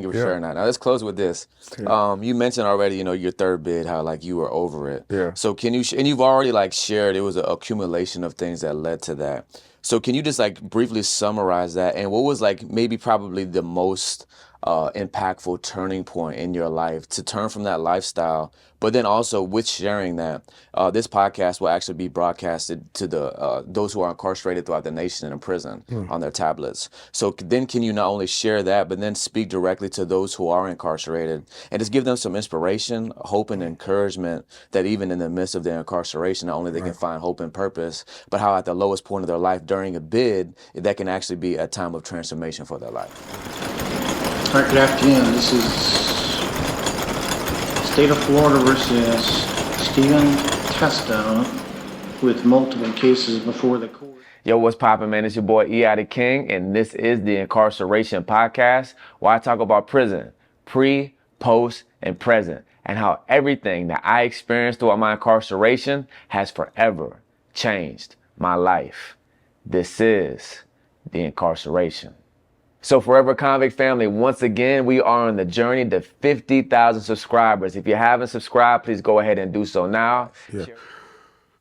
Thank you for sharing that. Now let's close with this. You mentioned already, your third bid, how like you were over it. Yeah. So can you, and you've already like shared, it was an accumulation of things that led to that. So can you just like briefly summarize that? And what was like maybe probably the most impactful turning point in your life to turn from that lifestyle? But then also with sharing that, this podcast will actually be broadcasted to the those who are incarcerated throughout the nation and in prison on their tablets. So then can you not only share that, but then speak directly to those who are incarcerated and just give them some inspiration, hope, and encouragement that even in the midst of their incarceration, not only they can find hope and purpose, but how at the lowest point of their life during a bid, that can actually be a time of transformation for their life. All right, good afternoon. This is State of Florida versus Stephen Testa with multiple cases before the court. Yo, what's poppin', man? It's your boy E. the King, and this is the Incarceration Podcast, where I talk about prison, pre, post, and present, and how everything that I experienced throughout my incarceration has forever changed my life. This is the Incarceration. So Forever Convict family, once again, we are on the journey to 50,000 subscribers. If you haven't subscribed, please go ahead and do so now. Yeah.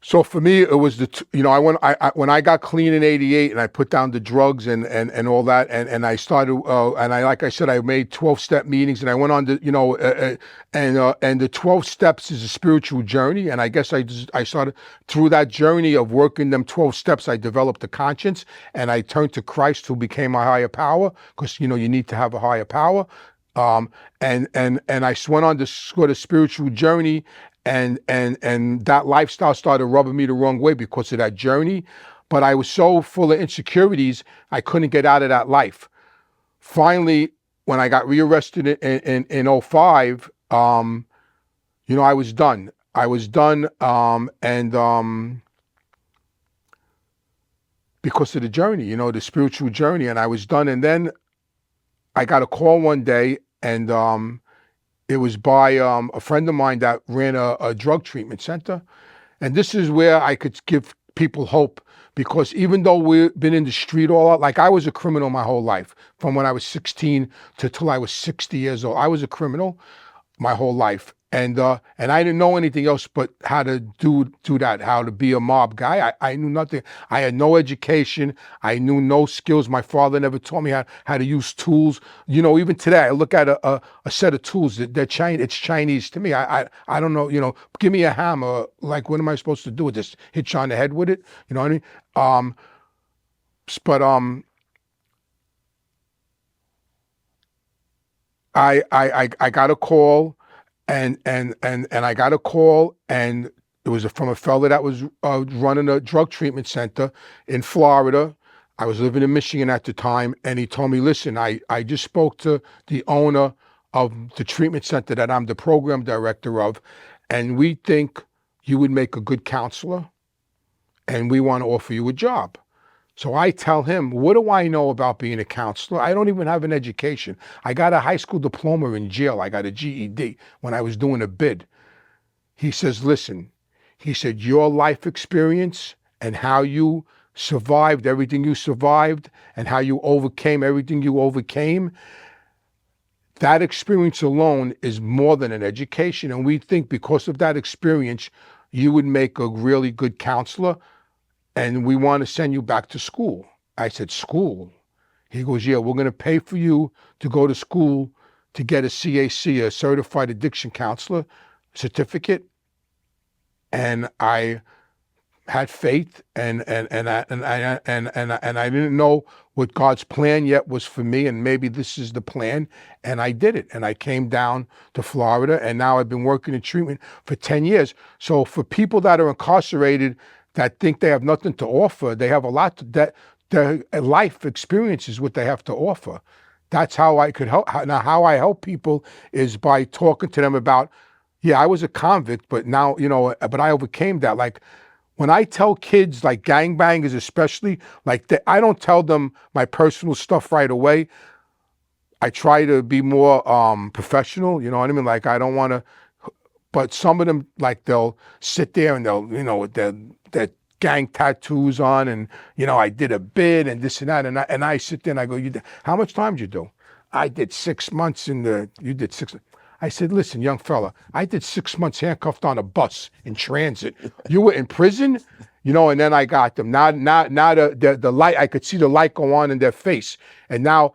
So for me, it was when I got clean in '88 and I put down the drugs and all that, and I started like I said, I made 12-step meetings and I went on to and the 12 steps is a spiritual journey, and I guess I started through that journey of working them 12 steps. I developed a conscience and I turned to Christ, who became my higher power, because you need to have a higher power. And I went on this sort of spiritual journey, and that lifestyle started rubbing me the wrong way because of that journey. But I was so full of insecurities, I couldn't get out of that life. Finally, when I got rearrested in 05, I was done. Because of the journey, the spiritual journey, and I was done. And then I got a call one day, and it was by a friend of mine that ran a drug treatment center. And this is where I could give people hope, because even though we've been in the street all out, like I was a criminal my whole life, from when I was 16 to till I was 60 years old. I was a criminal my whole life. And I didn't know anything else but how to do that, how to be a mob guy. I knew nothing. I had no education. I knew no skills. My father never taught me how to use tools. Even today, I look at a set of tools that they're Chinese. It's Chinese to me. I don't know. Give me a hammer. Like, what am I supposed to do with this? Hit you on the head with it? You know what I mean? But I got a call. And I got a call, and it was from a fella that was running a drug treatment center in Florida. I was living in Michigan at the time, and he told me, listen, I just spoke to the owner of the treatment center that I'm the program director of, and we think you would make a good counselor, and we want to offer you a job. So I tell him, what do I know about being a counselor? I don't even have an education. I got a high school diploma in jail. I got a GED when I was doing a bid. He says, listen, he said, your life experience and how you survived everything you survived and how you overcame everything you overcame, that experience alone is more than an education. And we think because of that experience, you would make a really good counselor, and we want to send you back to school. I said, school? He goes, yeah, we're going to pay for you to go to school to get a CAC, a Certified Addiction Counselor certificate. And I had faith, and I didn't know what God's plan yet was for me, and maybe this is the plan, and I did it. And I came down to Florida, and now I've been working in treatment for 10 years. So for people that are incarcerated, that think they have nothing to offer, they have a lot that their life experience is what they have to offer. That's how I could help. Now, how I help people is by talking to them about, yeah, I was a convict, but now, but I overcame that. Like, when I tell kids, like gangbangers especially, I don't tell them my personal stuff right away. I try to be more professional, you know what I mean? Like, I don't want to, but some of them, like, they'll sit there and they'll, with their gang tattoos on, and, I did a bid and this and that. And I sit there and I go, how much time did you do? I did 6 months you did 6. I said, listen, young fella, I did 6 months handcuffed on a bus in transit. You were in prison, and then I got them. Now the light, I could see the light go on in their face. Now,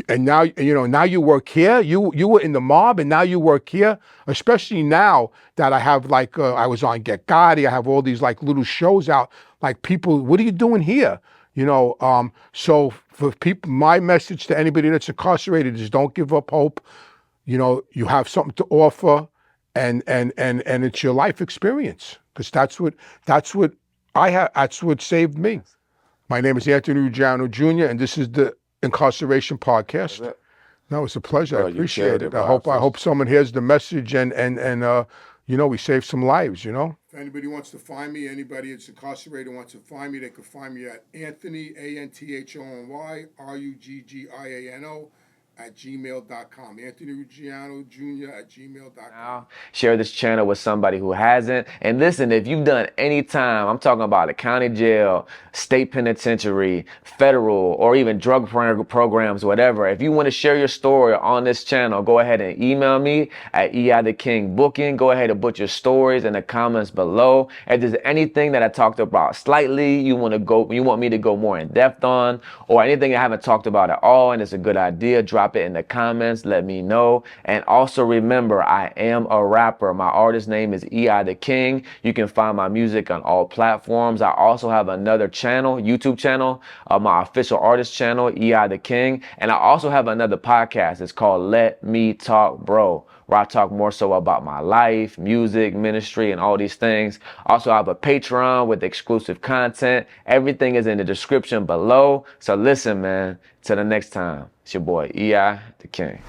now you work here. You were in the mob, and now you work here. Especially now that I have I was on Get Gotti. I have all these little shows out. Like people, what are you doing here? So for people, my message to anybody that's incarcerated is don't give up hope. You have something to offer, and it's your life experience, because that's what I have. That's what saved me. My name is Anthony Ruggiano Jr., and this is the Incarceration Podcast. No, it's a pleasure. Bro, I you appreciate killed it. it, bro. I hope someone hears the message and we save some lives. If anybody wants to find me, anybody that's incarcerated wants to find me, they can find me at Anthony ANTHONY RUGGIANO @gmail.com. Anthony Ruggiano Jr. @gmail.com. Now, share this channel with somebody who hasn't. And listen, if you've done any time, I'm talking about a county jail, state penitentiary, federal, or even drug programs, whatever. If you want to share your story on this channel, go ahead and email me at eithekingbooking. Go ahead and put your stories in the comments below. If there's anything that I talked about slightly, you want me to go more in depth on, or anything I haven't talked about at all, and it's a good idea, drop it in the comments, let me know. And also remember, I am a rapper. My artist name is EI the King. You can find my music on all platforms. I also have another channel, YouTube channel, my official artist channel, EI the King. And I also have another podcast. It's called Let Me Talk Bro, where I talk more so about my life, music, ministry, and all these things. Also, I have a Patreon with exclusive content. Everything is in the description below. So listen, man, till the next time, it's your boy, EI the King.